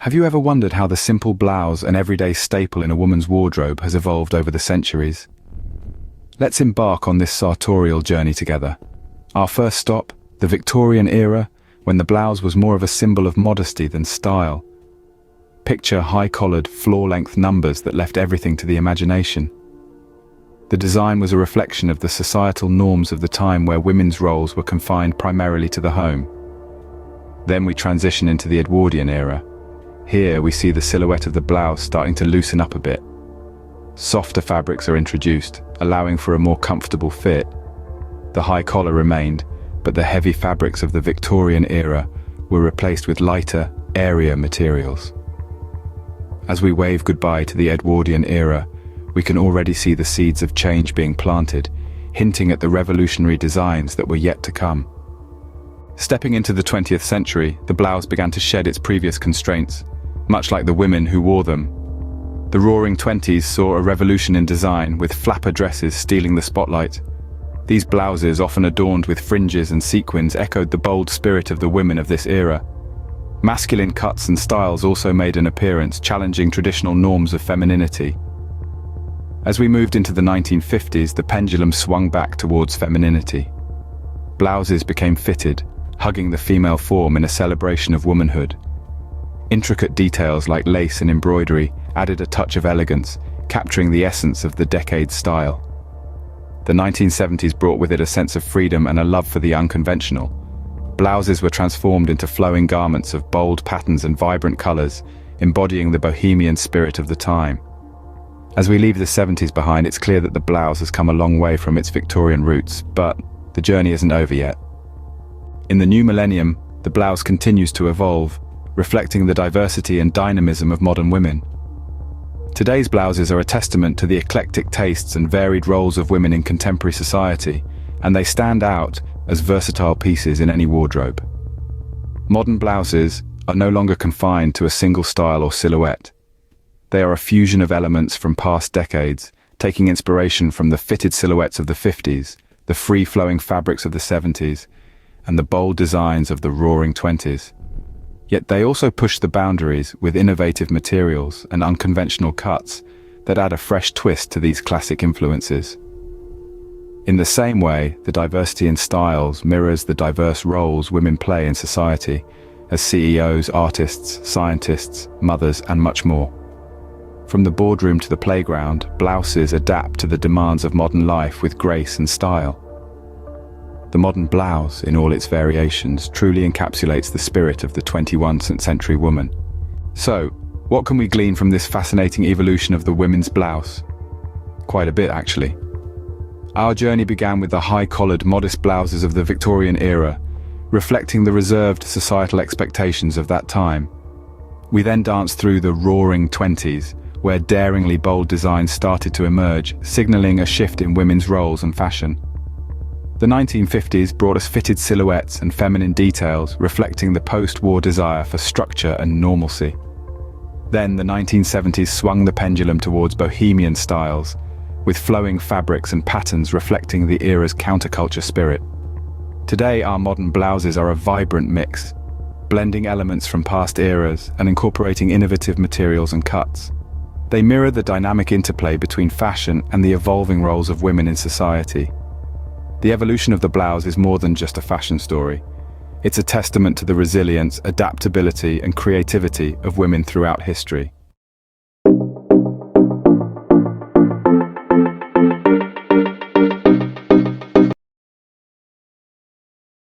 Have you ever wondered how the simple blouse, an everyday staple in a woman's wardrobe, has evolved over the centuries? Let's embark on this sartorial journey together. Our first stop, the Victorian era, when the blouse was more of a symbol of modesty than style. Picture high-collared, floor-length numbers that left everything to the imagination. The design was a reflection of the societal norms of the time where women's roles were confined primarily to the home. Then we transition into the Edwardian era. Here we see the silhouette of the blouse starting to loosen up a bit. Softer fabrics are introduced, allowing for a more comfortable fit. The high collar remained, but the heavy fabrics of the Victorian era were replaced with lighter, airier materials. As we wave goodbye to the Edwardian era, we can already see the seeds of change being planted, hinting at the revolutionary designs that were yet to come. Stepping into the 20th century, the blouse began to shed its previous constraints, much like the women who wore them. The Roaring Twenties saw a revolution in design, with flapper dresses stealing the spotlight. These blouses, often adorned with fringes and sequins, echoed the bold spirit of the women of this era. Masculine cuts and styles also made an appearance, challenging traditional norms of femininity. As we moved into the 1950s, the pendulum swung back towards femininity. Blouses became fitted, hugging the female form in a celebration of womanhood. Intricate details like lace and embroidery added a touch of elegance, capturing the essence of the decade's style. The 1970s brought with it a sense of freedom and a love for the unconventional. Blouses were transformed into flowing garments of bold patterns and vibrant colors, embodying the bohemian spirit of the time. As we leave the 70s behind, it's clear that the blouse has come a long way from its Victorian roots, but the journey isn't over yet. In the new millennium, the blouse continues to evolve, reflecting the diversity and dynamism of modern women. Today's blouses are a testament to the eclectic tastes and varied roles of women in contemporary society, and they stand out as versatile pieces in any wardrobe. Modern blouses are no longer confined to a single style or silhouette. They are a fusion of elements from past decades, taking inspiration from the fitted silhouettes of the 50s, the free-flowing fabrics of the 70s, and the bold designs of the Roaring Twenties. Yet they also push the boundaries with innovative materials and unconventional cuts that add a fresh twist to these classic influences. In the same way, the diversity in styles mirrors the diverse roles women play in society, as CEOs, artists, scientists, mothers, and much more. From the boardroom to the playground, blouses adapt to the demands of modern life with grace and style. The modern blouse, in all its variations, truly encapsulates the spirit of the 21st century woman. So, what can we glean from this fascinating evolution of the women's blouse? Quite a bit, actually. Our journey began with the high-collared, modest blouses of the Victorian era, reflecting the reserved societal expectations of that time. We then danced through the Roaring Twenties, where daringly bold designs started to emerge, signaling a shift in women's roles and fashion. The 1950s brought us fitted silhouettes and feminine details, reflecting the post-war desire for structure and normalcy. Then the 1970s swung the pendulum towards bohemian styles, with flowing fabrics and patterns reflecting the era's counterculture spirit. Today, our modern blouses are a vibrant mix, blending elements from past eras and incorporating innovative materials and cuts. They mirror the dynamic interplay between fashion and the evolving roles of women in society. The evolution of the blouse is more than just a fashion story. It's a testament to the resilience, adaptability, and creativity of women throughout history.